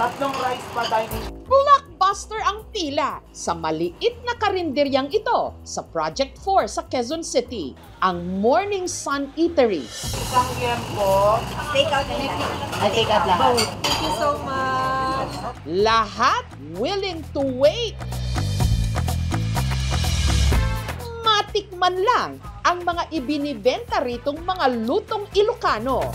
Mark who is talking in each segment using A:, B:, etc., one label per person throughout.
A: Tatlong rice pa dining.
B: Blockbuster ang pila sa maliit na karinderyang ito sa Project 4 sa Quezon City, ang Morning Sun Eatery.
A: Isang yam po.
C: Take out na take out lahat.
A: Thank you so much.
B: Lahat willing to wait. Matikman lang ang mga ibinibenta ritong mga lutong Ilocano.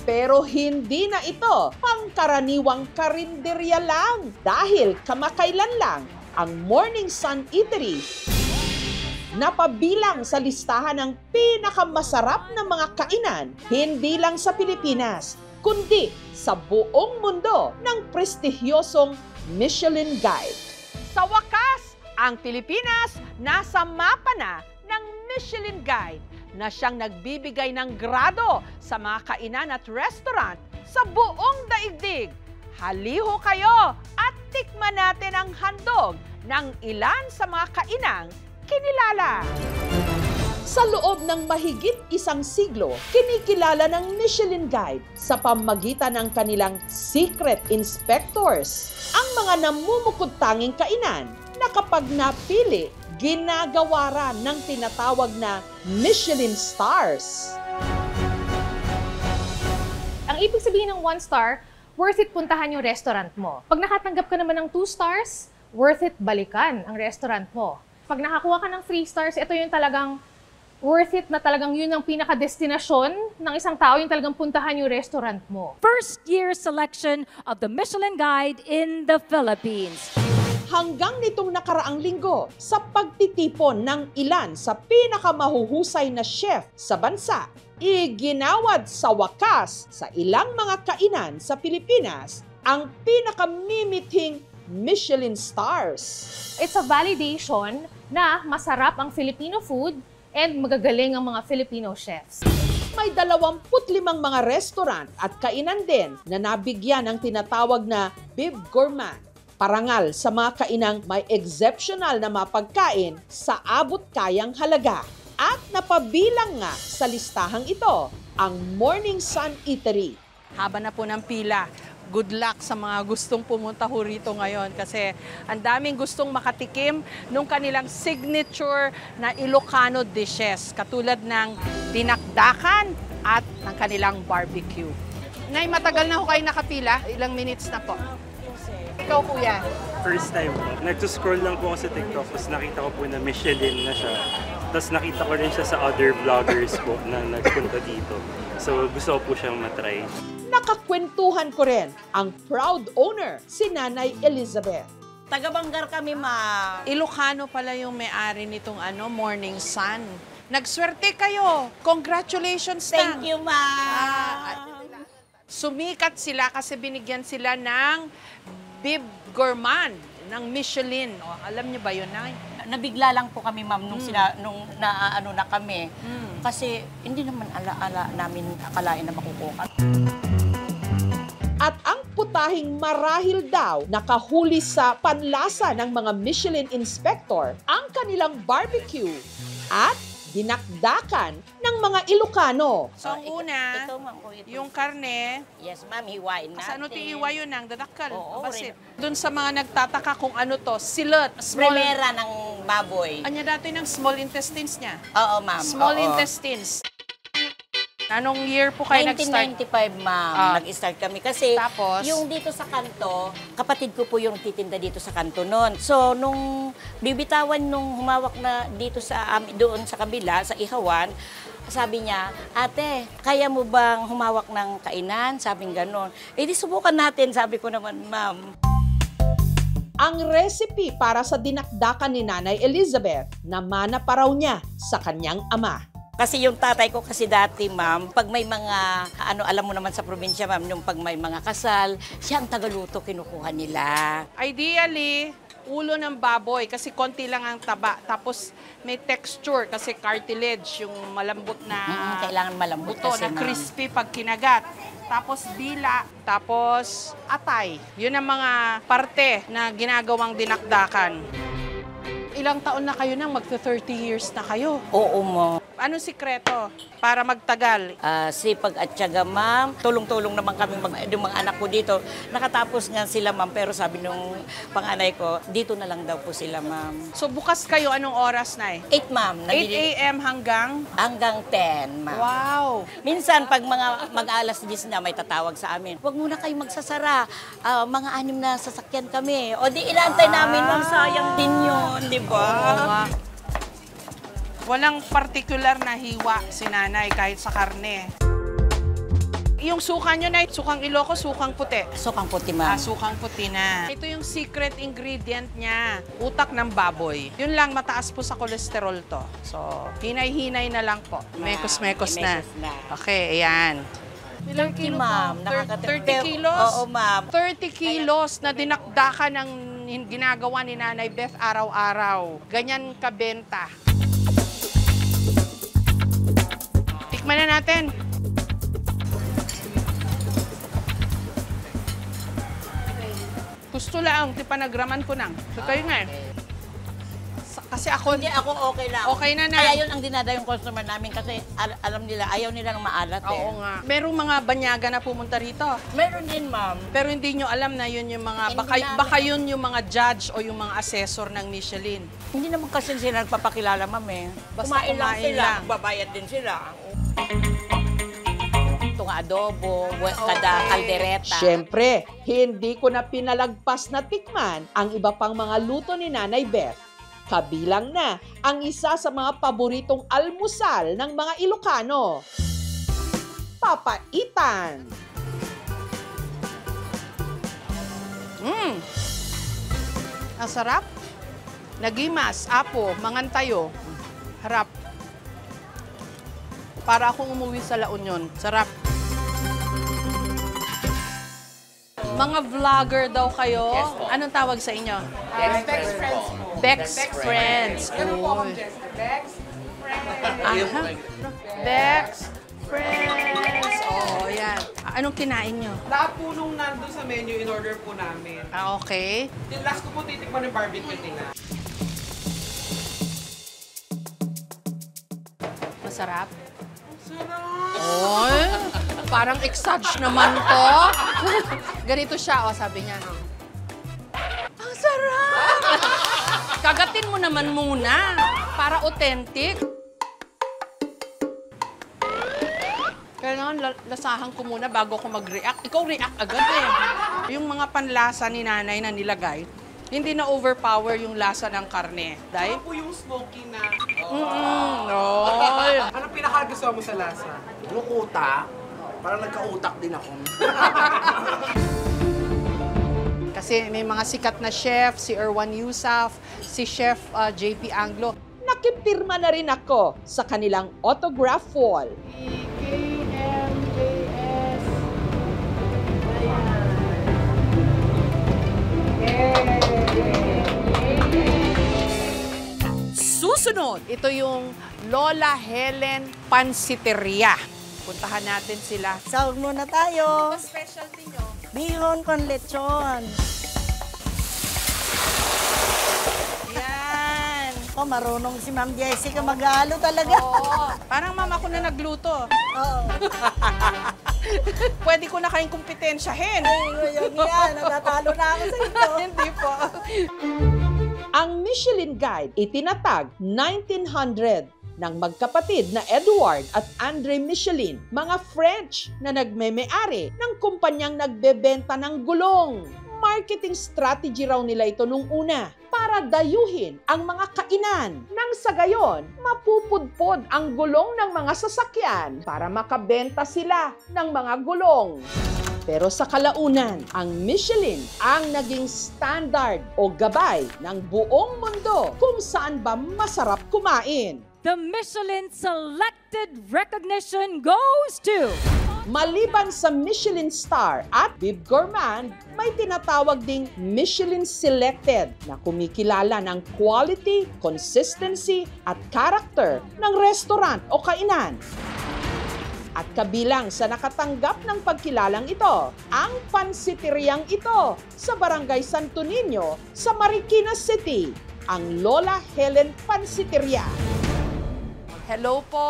B: Pero hindi na ito pangkaraniwang karinderya lang dahil kamakailan lang ang Morning Sun Eatery napabilang sa listahan ng pinakamasarap na mga kainan hindi lang sa Pilipinas kundi sa buong mundo ng prestigyosong Michelin Guide. Sa wakas, ang Pilipinas nasa mapa na ng Michelin Guide na siyang nagbibigay ng grado sa mga kainan at restaurant sa buong daigdig. Haliho kayo at tikman natin ang handog ng ilan sa mga kainang kinilala. Sa loob ng mahigit isang siglo, kinikilala ng Michelin Guide sa pamamagitan ng kanilang secret inspectors ang mga namumukod-tanging kainan na kapag napili, ginagawa ng tinatawag na Michelin Stars.
D: Ang ibig sabihin ng 1 star, worth it puntahan yung restaurant mo. Pag nakatanggap ka naman ng 2 stars, worth it balikan ang restaurant mo. Pag nakakuha ka ng 3 stars, ito yung talagang worth it na talagang yun ang pinaka-destinasyon ng isang tao, yung talagang puntahan yung restaurant mo.
E: First year selection of the Michelin Guide in the Philippines.
B: Hanggang nitong nakaraang linggo sa pagtitipon ng ilan sa pinakamahuhusay na chef sa bansa, iginawad sa wakas sa ilang mga kainan sa Pilipinas ang pinakamimithing Michelin Stars.
D: It's a validation na masarap ang Filipino food and magagaling ang mga Filipino chefs.
B: May 25 mga restaurant at kainan din na nabigyan ng tinatawag na Bib Gourmand. Parangal sa mga kainang may exceptional na mapagkain sa abot-kayang halaga. At napabilang nga sa listahang ito ang Morning Sun Eatery.
F: Haba na po ng pila. Good luck sa mga gustong pumunta ho rito ngayon kasi ang daming gustong makatikim nung kanilang signature na Ilocano dishes katulad ng dinakdakan at ng kanilang barbecue. Nay, matagal na ho kayo nakapila? Ilang minutes na po? Ikaw, kuya?
G: First time po. Nag-scroll lang po ako sa TikTok, tapos nakita ko po na Michelin na siya. Tapos nakita ko rin siya sa other vloggers po na nagpunta dito. So gusto ko po siyang matry.
B: Nakakwentuhan ko rin ang proud owner, si Nanay Elizabeth.
C: Taga-Banggar kami, ma'am.
F: Ilocano pala yung may-ari nitong Morning Sun. Nagswerte kayo. Congratulations na.
C: Thank you, ma'am.
F: Sumikat sila kasi binigyan sila ng Bib Gourmand ng Michelin. O, alam niyo ba yun, Nay?
C: Nabigla lang po kami, ma'am, nung naano na kami. Kasi hindi naman ala namin akalain na makukuha.
B: At ang putahing marahil daw nakahuli sa panlasa ng mga Michelin inspector ang kanilang barbecue at dinakdakan ng mga Ilocano.
F: So, ang una,
C: ito, ma'am, ito.
F: yung karne,
C: Yes, ma'am, hiwain natin.
F: sa ano tiiwa yun ang dadakal?
C: Oo,
F: Basit. Doon sa mga nagtataka kung ano to, silot.
C: Primera ng baboy.
F: Anya dati ng small intestines niya.
C: Oo, ma'am.
F: Small
C: oo.
F: intestines. Anong year po kayo nag-start?
C: 1995, ma'am. Nag-start kami kasi
F: Tapos?
C: yung dito sa kanto, kapatid ko po yung titinda dito sa kanto noon. So, nung bibitawan nung humawak na dito sa doon sa kabila, sa Ihawan, sabi niya, ate, kaya mo bang humawak ng kainan? Sabing ganon. Eh, di subukan natin, sabi ko naman, ma'am.
B: Ang recipe para sa dinakdakan ni Nanay Elizabeth, namana pa raw niya sa kanyang ama.
C: Kasi yung tatay ko kasi dati, ma'am, pag may mga, alam mo naman sa probinsya, ma'am, yung pag may mga kasal, siya ang tagaluto kinukuha nila.
F: Ideally, ulo ng baboy kasi konti lang ang taba. Tapos may texture kasi cartilage, yung malambot na
C: Kailangan malambot
F: buto
C: kasi,
F: na
C: ma'am.
F: crispy pag kinagat. Tapos dila, tapos atay. Yun ang mga parte na ginagawang dinakdakan. ilang taon na kayo nang magto-30 years na kayo.
C: Oo, ma'am.
F: Anong sikreto para magtagal?
C: Sipag at tiyaga, ma'am. Tulong-tulong naman kami yung mga anak ko dito. Nakatapos nga sila, ma'am, pero sabi nung panganay ko, dito na lang daw po sila, ma'am.
F: So bukas kayo anong oras na
C: 8, ma'am.
F: 8 a.m.
C: Hanggang 10, ma'am.
F: Wow!
C: Minsan, pag mag-alas 10 na, may tatawag sa amin. Huwag muna kayo magsasara. Mga 6 na sasakyan kami. O di inaantay namin, ma'am. Sayang din yun, di ba?
F: Oo nga. Walang particular na hiwa si nanay kahit sa karne. Yung suka nyo na, sukang Ilocos, sukang puti.
C: Sukang puti, ma'am.
F: Sukang puti na. Ito yung secret ingredient niya, utak ng baboy. Yun lang, mataas po sa kolesterol to. So, hinay-hinay na lang po. Mekos-mekos na. Okay, ayan.
C: 30, ma'am.
F: 30 kilos?
C: Oo, ma'am.
F: 30 kilos na dinakdakan ng ginagawa ni Nanay Beth araw-araw. Ganyan kabenta. Tikman na natin. Gusto lang, tipanagraman ko nang. So kayo nga eh. Kasi ako...
C: Hindi, ako okay lang.
F: Okay na na.
C: Kaya yun ang dinada yung customer namin kasi alam nila, ayaw nila ng maalat eh.
F: Oo nga. Merong mga banyaga na pumunta rito.
C: Meron din, ma'am.
F: Pero hindi nyo alam na yun yung mga... Baka yun yung mga judge o yung mga assessor ng Michelin.
C: Hindi naman kasi sila nagpapakilala, ma'am eh.
F: Basta
C: kumain
F: kumain lang.
C: Babayad din sila. Itong adobo, kada kaldereta.
B: Siyempre, hindi ko na pinalagpas na tikman ang iba pang mga luto ni Nanay Beth. Kabilang na ang isa sa mga paboritong almusal ng mga Ilocano, papaitan.
F: Ang sarap. Nagimas, apo, mangantayo. Harap. Para akong umuwi sa La Union. Sarap. Mga vlogger daw kayo.
A: Yes po.
F: Anong tawag sa inyo?
A: Bex Friends po.
F: Bex Friends.
A: Ano po, Ma'am
F: Uy.
A: Jessica? Bex Friends.
F: Aha. Bex Friends. Oh, yan. Anong kinain nyo?
A: Lahat po nung nandun sa menu, in order po namin.
F: Okay.
A: Yung last ko po titikman yung barbecue nila.
F: Masarap.
A: Sarap!
F: Oy, parang exage naman to. Ganito siya, sabi niya. Ang sarap! Kagatin mo naman muna para authentic. Kailangan lasahan ko muna bago ko mag-react. Ikaw react agad eh. Yung mga panlasa ni nanay na nilagay, hindi na overpower yung lasa ng karne. Dahil?
A: Ano po yung smoky na...
F: Oy.
A: Anong pinakagusto mo sa lasa?
H: Yung utak, parang nagka-utak din ako.
F: Kasi may mga sikat na chef, si Erwan Yusaf, si Chef JP Anglo.
B: Nakipirma na rin ako sa kanilang autograph wall.
F: Susunod, ito yung Lola Helen Pansiteria. Puntahan natin sila.
C: Sahog muna tayo.
F: Ano specialty nyo?
C: Bihon con lechon.
F: Yan.
C: Oh, marunong si Ma'am Jessica mag-halo talaga.
F: Oo. Parang mama ko na nagluto.
C: Oo.
F: Pwede ko na kayong kompetensyahin.
C: Ayun yan. Natatalo na ako sa ito.
F: Hindi po.
B: Ang Michelin Guide itinatag 1900 ng magkapatid na Edward at Andre Michelin, mga French na nagmeme-ari ng kumpanyang nagbebenta ng gulong. Marketing strategy raw nila ito nung una para dayuhin ang mga kainan. Nang sa gayon, mapupudpod ang gulong ng mga sasakyan para makabenta sila ng mga gulong. Pero sa kalaunan, ang Michelin ang naging standard o gabay ng buong mundo kung saan ba masarap kumain.
E: The Michelin Selected Recognition goes to...
B: Maliban sa Michelin Star at Bib Gourmand, may tinatawag ding Michelin Selected na kumikilala ng quality, consistency at character ng restaurant o kainan. At kabilang sa nakatanggap ng pagkilalang ito, ang pansiteriyang ito sa Barangay Santo Niño sa Marikina City. ang Lola Helen Pansiteria.
F: Hello po!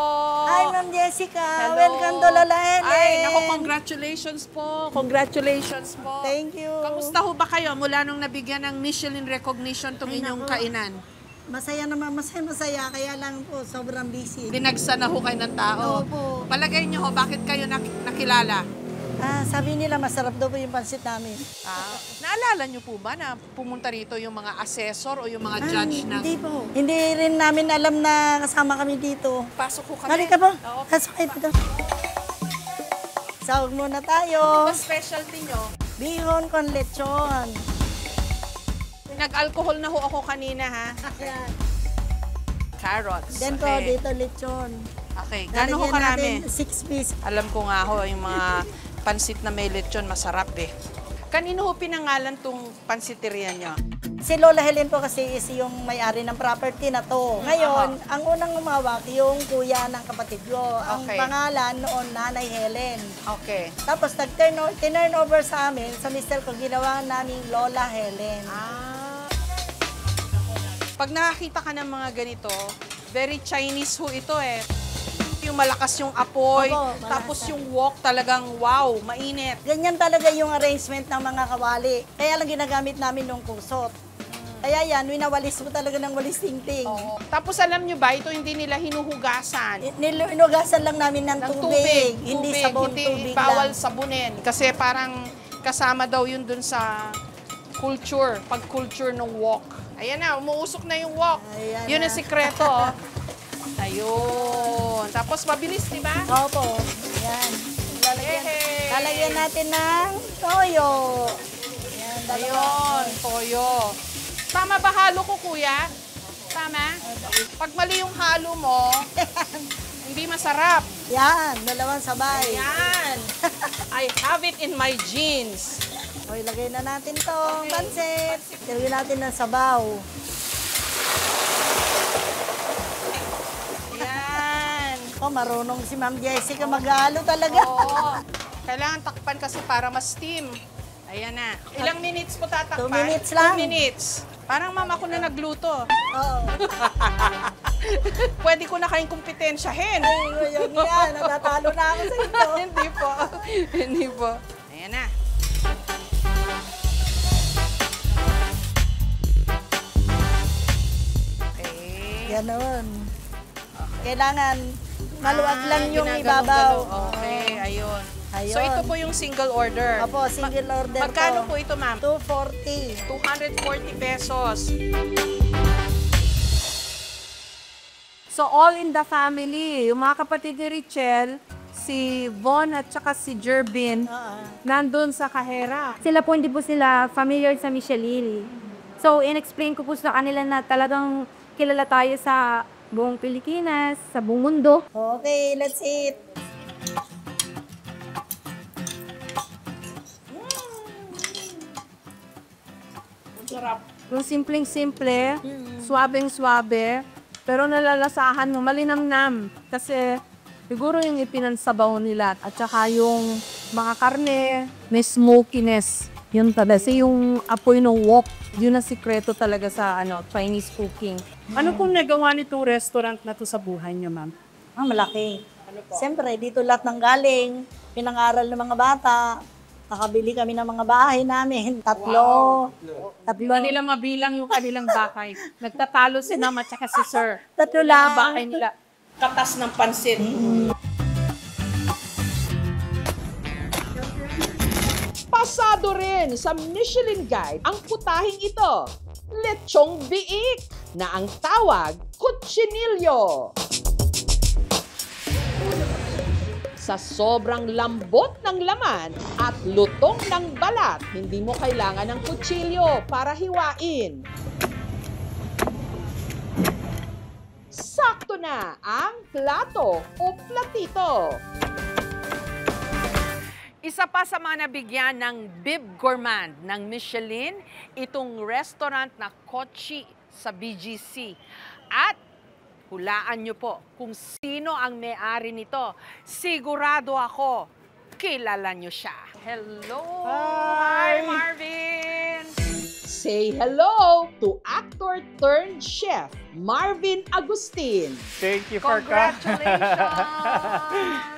I: Hi, Ma'am Jessica.
F: Hello.
I: Welcome to Lola Helen.
F: Ay, naku, congratulations po. Congratulations po.
I: Thank you.
F: Kamusta ho ba kayo mula nung nabigyan ng Michelin recognition tong
I: Ay,
F: inyong
I: naku.
F: kainan?
I: Masaya naman, masaya. Kaya lang po, sobrang busy.
F: Dinagsa na ho kayo ng tao.
I: Opo.
F: Palagay niyo ho, bakit kayo nakilala?
I: Sabi nila, masarap daw po yung pansit namin.
F: Naalala niyo po ba na pumunta rito yung mga assessor o yung mga judge ng...
I: Hindi po. Hindi rin namin alam na kasama kami dito.
F: Pasok ho kami.
I: Halika po.
F: Oo.
I: Pasok kayo dito. Sahog muna tayo.
F: Ano specialty niyo?
I: Bihon con lechon.
F: Nag-alcohol na ho ako kanina, ha?
I: Ayan.
F: Carrots.
I: Then po,
F: Okay.
I: dito lechon.
F: Okay. Gano'n ho
I: Lalagyan natin
F: karami?
I: 6 piece.
F: Alam ko nga ho, yung mga pansit na may lechon, masarap eh. Kanino ho pinangalan tong pansiteria niyo?
I: Si Lola Helen po kasi is yung may-ari ng property na to. Ngayon, ang unang umawak, yung kuya ng kapatid ko. Ang
F: Okay.
I: pangalan noon, Nanay Helen.
F: Okay.
I: Tapos nag-turn over sa amin, sa mister ko, ginawa naming Lola Helen.
F: Pag nakakita ka ng mga ganito, very Chinese ho ito eh. Yung malakas yung apoy,
I: Opo, malakas.
F: tapos yung wok talagang wow, mainit.
I: Ganyan talaga yung arrangement ng mga kawali. Kaya lang ginagamit namin nung kusot. Kaya yan, winawalis mo talaga ng walis tingting.
F: Oo. Tapos alam nyo ba, ito hindi nila hinuhugasan.
I: Inugasan lang namin ng tubig. Hindi sabon,
F: hindi
I: tubig
F: bawal
I: lang.
F: sabunin. Kasi parang kasama daw yun dun sa culture, pag-culture ng wok. Ayan na, umuusok na yung wok.
I: Ayan
F: Yun
I: na.
F: ang sikreto. Oh. Ayun. Tapos mabilis, di ba?
I: Opo. Yan.
F: Yehey!
I: Lalagyan natin ng toyo. Yan,
F: Ayun, toyo. Tama ba halo ko, kuya? Tama? Pag mali yung halo mo, hindi masarap.
I: Yan, dalawang sabay.
F: Ayan. I have it in my jeans.
I: O, ilagay na natin tong pansit. Ilagay natin ng sabaw.
F: Ayan.
I: Oh, marunong si Ma'am Jessica mag-halo talaga.
F: Oo. Kailangan takpan kasi para ma-steam. Ayan na. Ilang minutes po tatakpan?
I: 2 minutes lang.
F: 2 minutes. Parang mama ko na nagluto.
I: Oo.
F: Pwede ko na kayong kompetensyahin.
I: Ay, yun yan. Natatalo na ako sa ito.
F: Hindi po. Hindi po. Ayan na. Okay.
I: Ganon. Kailangan maluwag lang yung
F: ginaganong-ganon.
I: ibabaw.
F: Okay, ayun.
I: Ayun.
F: So ito po yung single order.
I: Opo, single order
F: Magkano
I: po.
F: po ito, ma'am?
I: 240.
F: 240 pesos.
J: So all in the family, yung mga kapatid ni Richelle, si Von at saka si Jerbin, nandun sa Kahera.
K: Sila po, hindi po sila familiar sa Michelin. So, in-explain ko po sa kanila na talagang kilala tayo sa buong Pilipinas, sa buong mundo.
I: Okay, let's eat.
F: Sarap.
J: Yung simpleng-simple, swabeng-swabe, pero nalalasahan mo, malinamnam. Kasi siguro yung ipinansabaw nila at saka yung mga karne, may smokiness. Yun talaga. Kasi yung apoy ng wok, yun ang sikreto talaga sa Chinese cooking.
L: Ano pong nagawa nitong restaurant na to sa buhay niyo, ma'am?
I: Malaki. Siyempre, dito lahat ng galing. Pinangaral ng mga bata. Nakabili kami ng mga bahay namin. Tatlo.
L: Di ba nila mabilang yung kanilang bahay? Nagtatalo si Ma'am at saka si Sir.
I: Tatlo
L: Mga
I: lang.
L: bahay nila.
F: Katas ng pansit.
B: Pasado rin sa Michelin Guide ang putahing ito, lechong biik, na ang tawag, kutsinilyo. Sa sobrang lambot ng laman at lutong ng balat, hindi mo kailangan ng kutsilyo para hiwain. Sakto na ang plato o platito.
F: Isa pa sa mga nabigyan ng Bib Gourmand ng Michelin, itong restaurant na Kochi sa BGC. At hulaan niyo po kung sino ang may-ari nito. Sigurado ako, kilala niyo siya. Hello! Hi, Marvin!
B: Say hello to actor turned chef, Marvin Agustin.
M: Thank you for
F: Congratulations!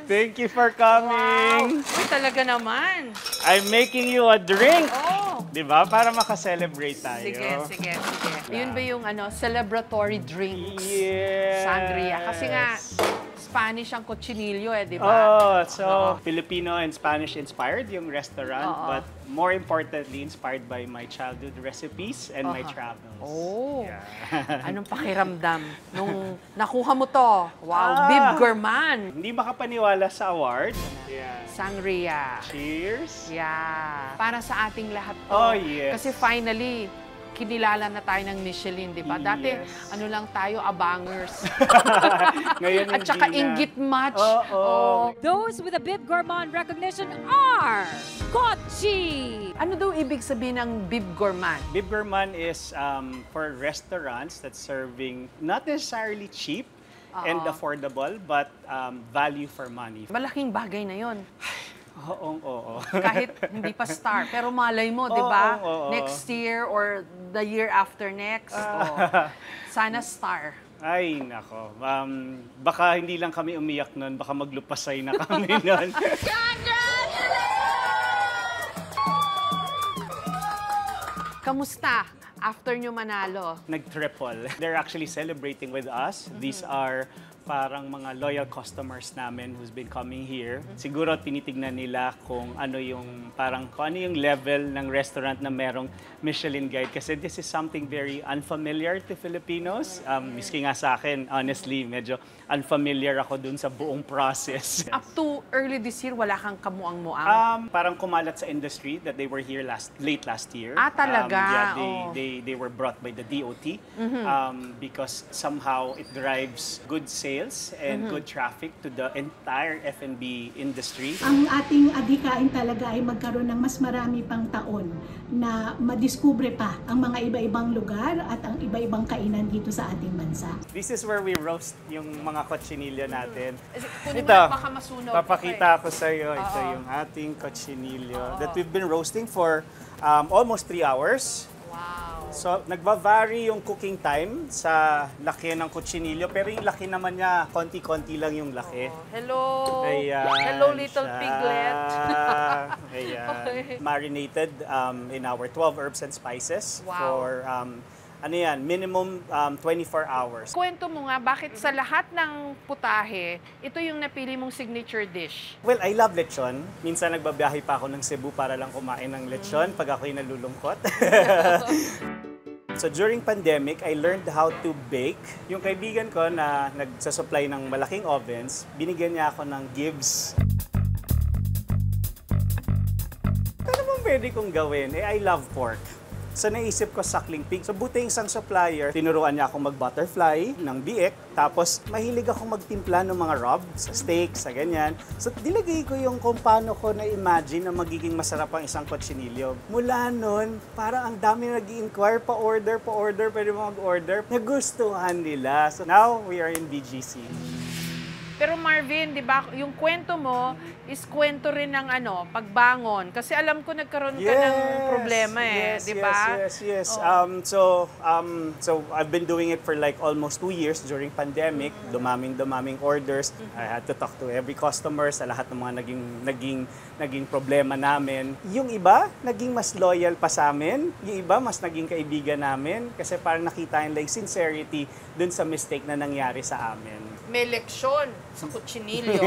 M: Thank you for coming.
F: Wow. Uy, talaga naman.
M: I'm making you a drink.
F: Oh.
M: Di ba? Para makaselebrate tayo.
F: Sige. Yun ba yung celebratory drinks?
M: Yes.
F: Sangria. Kasi nga, Spanish ang cochinillo di ba?
M: Oh, so Filipino and Spanish inspired yung restaurant, but more importantly, inspired by my childhood recipes and my travels.
F: Oh. Yeah. Anong pakiramdam nung nakuha mo to? Wow, Bib Gourmand.
M: Hindi makapaniwala sa award. Yeah.
F: Sangria.
M: Cheers.
F: Yeah. Para sa ating lahat to.
M: Oh, yes.
F: Kasi finally, kinilala na tayo ng Michelin, di ba? Dati, ano lang tayo, abangers.
M: Ngayon
F: at saka inggit match.
E: Those with a Bib Gourmand recognition are Kochi.
F: Ano daw ibig sabihin ng Bib Gourmand?
M: Bib Gourmand is for restaurants that's serving not necessarily cheap and affordable, but value for money.
F: Malaking bagay na yon.
M: Oo.
F: Kahit hindi pa star. Pero malay mo, di ba? Next year or the year after next. Sana star.
M: Ay, nako. Baka hindi lang kami umiyak nun. Baka maglupasay na kami nun.
F: Kamusta after nyo manalo?
M: Nag-triple. They're actually celebrating with us. These are parang mga loyal customers namin who's been coming here. Siguro tinitignan nila kung ano yung level ng restaurant na merong Michelin guide kasi this is something very unfamiliar to Filipinos. Miski nga sa akin, honestly, medyo unfamiliar ako dun sa buong process.
F: Up to early this year, wala kang kamuang-muang?
M: Parang kumalat sa industry that they were here late last year.
F: Ah, talaga?
M: They were brought by the DOT because somehow it drives good sales and good traffic to the entire F&B industry.
N: Ang ating adhikain talaga ay magkaroon ng mas marami pang taon na madiskubre pa ang mga iba-ibang lugar at ang iba-ibang kainan dito sa ating bansa.
M: This is where we roast yung mga cochinillo natin.
F: Ito,
M: papakita ko sa iyo. Ito yung ating cochinillo that we've been roasting for almost 3 hours.
F: Wow.
M: So, nagva-vary yung cooking time sa laki ng cochinillo, pero yung laki naman niya, konti-konti lang yung laki.
F: Hello!
M: Ayan,
F: hello, little piglet!
M: Ayan.
F: Okay.
M: Marinated in our 12 herbs and spices for minimum 24 hours.
F: Kwento mo nga, bakit sa lahat ng putahe, ito yung napili mong signature dish?
M: Well, I love lechon. Minsan nagbabiyahe pa ako ng Cebu para lang kumain ng lechon pag ako'y nalulungkot. So during pandemic, I learned how to bake. Yung kaibigan ko na nagsusupply ng malaking ovens, binigyan niya ako ng Gibbs. Ano bang pwede kong gawin? I love pork. So naisip ko suckling pig. So buti isang supplier, tinuruan niya akong mag-butterfly ng biik. Tapos mahilig akong magtimpla ng mga rubs, sa steak, sa ganyan. So dilagay ko yung kung paano ko na-imagine na magiging masarap ang isang cochinillo. Mula nun, parang ang dami nag-i-inquire, pa-order, pwede mo mag-order. Nagustuhan nila. So now, we are in BGC.
F: Pero Marvin, di ba, yung kwento mo is kwento rin ng pagbangon. Kasi alam ko nagkaroon ka ng problema di ba?
M: Yes. So I've been doing it for like almost 2 years during pandemic. Dumaming orders. I had to talk to every customer sa lahat ng mga naging problema namin. Yung iba, naging mas loyal pa sa amin. Yung iba, mas naging kaibigan namin. Kasi parang nakita nila yung sincerity dun sa mistake na nangyari sa amin.
F: May leksyon sa cochinillo.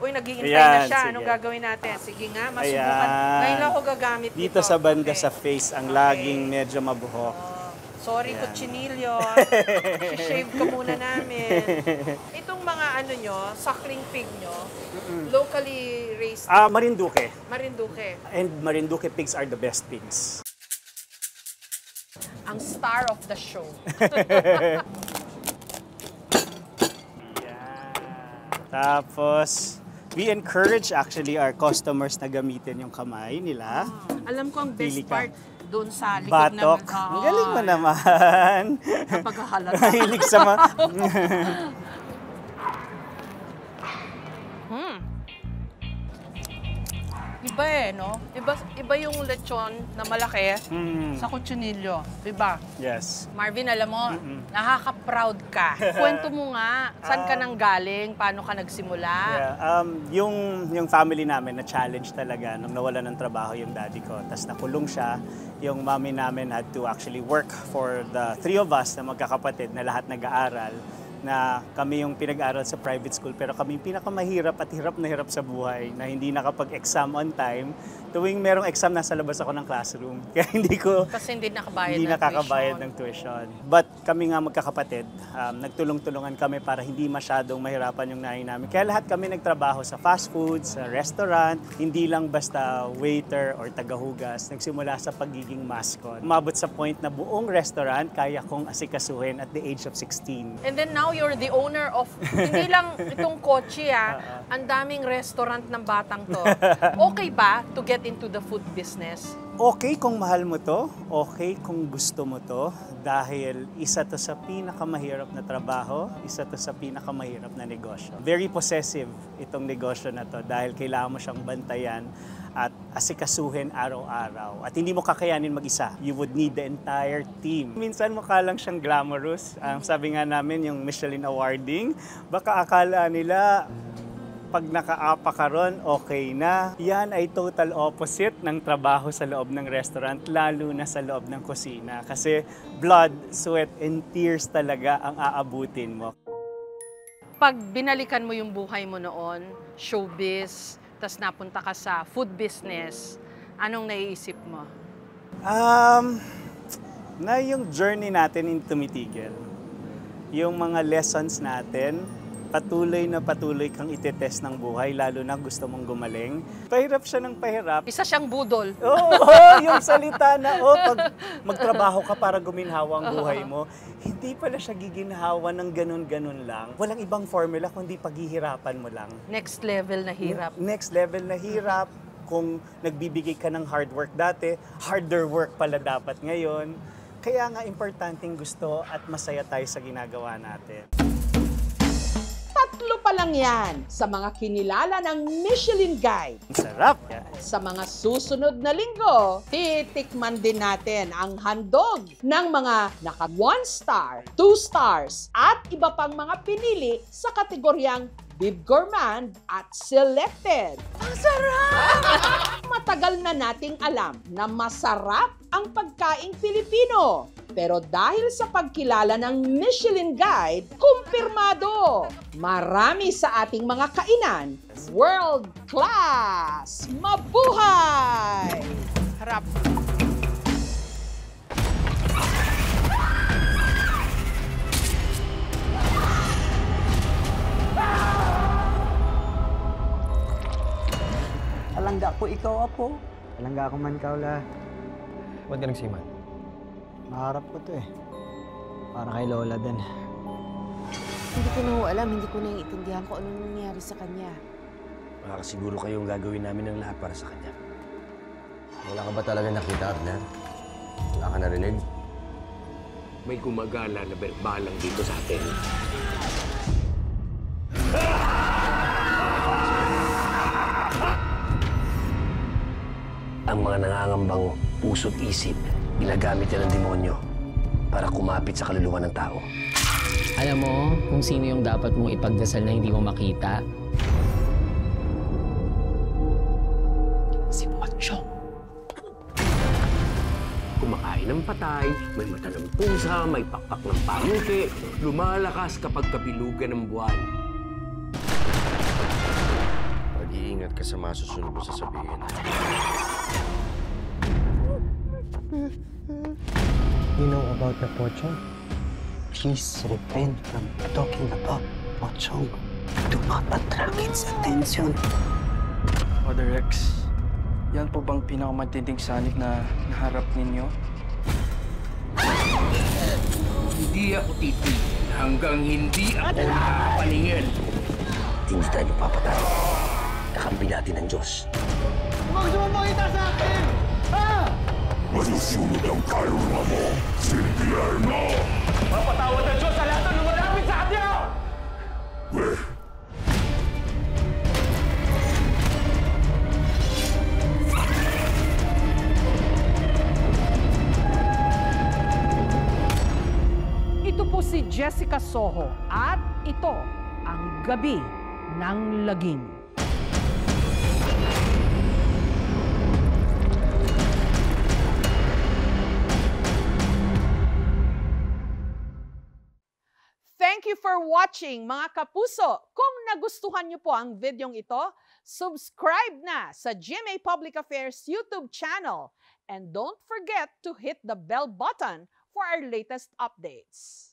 F: Uy, nag-iintay na siya. Anong gagawin natin? Sige nga, masubukan. Ngayon ako gagamit
M: dito sa banda sa face, ang laging medyo mabuhok.
F: Sorry, cochinillo. Shave ka muna namin. Itong mga suckling pig nyo, locally raised?
M: Marinduque.
F: Marinduque.
M: And Marinduque pigs are the best pigs.
F: Ang star of the show.
M: Tapos, we encourage actually our customers na gamitin yung kamay nila.
F: Alam ko ang best part doon sa likod
M: batok.
F: naman.
M: Ang galing mo naman.
F: Napaghahalata.
M: Mahilig sa
F: Iba no? Iba yung lechon na malaki sa kutsinilyo. Iba.
M: Yes.
F: Marvin, alam mo, nakaka-proud ka. Kwento mo nga, saan ka nang galing? Paano ka nagsimula?
M: Yeah, yung family namin na-challenge talaga nung nawala ng trabaho yung daddy ko. Tapos nakulong siya. Yung mommy namin had to actually work for the three of us na magkakapatid na lahat nag-aaral. Na kami yung pinag-aral sa private school pero kami yung pinakamahirap at hirap na hirap sa buhay na hindi nakapag-exam on time. Tuwing merong exam, nasa labas ako ng classroom. Kaya
F: Kasi hindi nakabayad
M: hindi
F: ng
M: nakakabayad
F: tuition.
M: ng tuition. But kami nga magkakapatid, nagtulong-tulungan kami para hindi masyadong mahirapan yung nanay namin. Kaya lahat kami nagtrabaho sa fast food, sa restaurant, hindi lang basta waiter or tagahugas. Nagsimula sa pagiging mascot. Umabot sa point na buong restaurant kaya kong asikasuhin at the age of 16.
F: And then now you're the owner of, hindi lang itong kotse ang daming restaurant ng batang to. Okay ba to get into the food business?
M: Okay kung mahal mo to, okay kung gusto mo to, dahil isa to sa pinakamahirap na trabaho, isa to sa pinakamahirap na negosyo. Very possessive itong negosyo na to dahil kailangan mo siyang bantayan at asikasuhin araw-araw. At hindi mo kakayanin mag-isa. You would need the entire team. Minsan mukha lang siyang glamorous. Sabi nga namin yung Michelin awarding, baka akala nila pag nakaapa ka ron, okay na. Yan ay total opposite ng trabaho sa loob ng restaurant, lalo na sa loob ng kusina. Kasi blood, sweat, and tears talaga ang aabutin mo.
F: Pag binalikan mo yung buhay mo noon, showbiz, tas napunta ka sa food business, anong naiisip mo?
M: Na yung journey natin hindi tumitigil. Yung mga lessons natin, patuloy na patuloy kang itetest ng buhay, lalo na gusto mong gumaling. Pahirap siya ng pahirap.
F: Isa siyang budol.
M: Oo, yung salita na, pag magtrabaho ka para guminhawa ang buhay mo, hindi pala siya giginhawa ng ganun-ganun lang. Walang ibang formula kundi paghihirapan mo lang.
F: Next level na hirap.
M: Next level na hirap. Kung nagbibigay ka ng hard work dati, harder work pala dapat ngayon. Kaya nga importanteng gusto at masaya tayo sa ginagawa natin.
B: Tatlo pa lang yan sa mga kinilala ng Michelin Guide.
M: Sarap!
B: Sa mga susunod na linggo, titikman din natin ang handog ng mga naka 1 star, 2 stars, at iba pang mga pinili sa kategoryang Bib Gourmand at Selected. Ang sarap! Matagal na nating alam na masarap ang pagkaing Pilipino. Pero dahil sa pagkilala ng Michelin Guide, kumpirmado! Marami sa ating mga kainan, world class! Mabuhay!
F: Harap!
O: Alangga ko ikaw, Apo. Alangga ko man, Kaula.
P: Ba't ka nagsiman?
O: Maharap ko to eh. Para kay Lola din.
Q: Hindi ko na alam, hindi ko naiintindihan kung anong nangyari sa kanya.
P: Makakasiguro kayong gagawin namin ng lahat para sa kanya. Wala ka ba talaga nakita, Abner? Wala ka narinig?
H: May gumagala na berbalang dito sa atin.
P: Ang mga nangangambang puso't isip, ginagamit yan ng demonyo para kumapit sa kaluluwa ng tao.
R: Alam mo kung sino yung dapat mong ipagdasal na hindi mo makita? Si Pochong.
H: Kumakain ng patay, may mata ng pusa, may pakpak ng pamuti, lumalakas kapag kabilugan ng buwan.
P: Mag-iingat ka sa masusunod mo sasabihin.
O: You know about the Pochong? Please refrain from talking about Pochong. Do not attract its attention.
S: Father Rex, yan po bang pinakamatinding sanib na naharap ninyo?
H: Hindi ako titigil hanggang hindi ako nakapaningin.
P: Hindi tayo papatay. Kakampi natin ng Diyos.
T: Huwag sumapakita sa akin! Ah!
U: Masusunod ang kaluluwa mo, Silvia mo!
T: Mapatawad ang Diyos sa lahat ng lumalapit sa kanya!
F: Jessica Soho at ito ang Gabi ng Lagim. Thank you for watching, mga kapuso. Kung nagustuhan niyo po ang videong ito, subscribe na sa GMA Public Affairs YouTube channel. And don't forget to hit the bell button for our latest updates.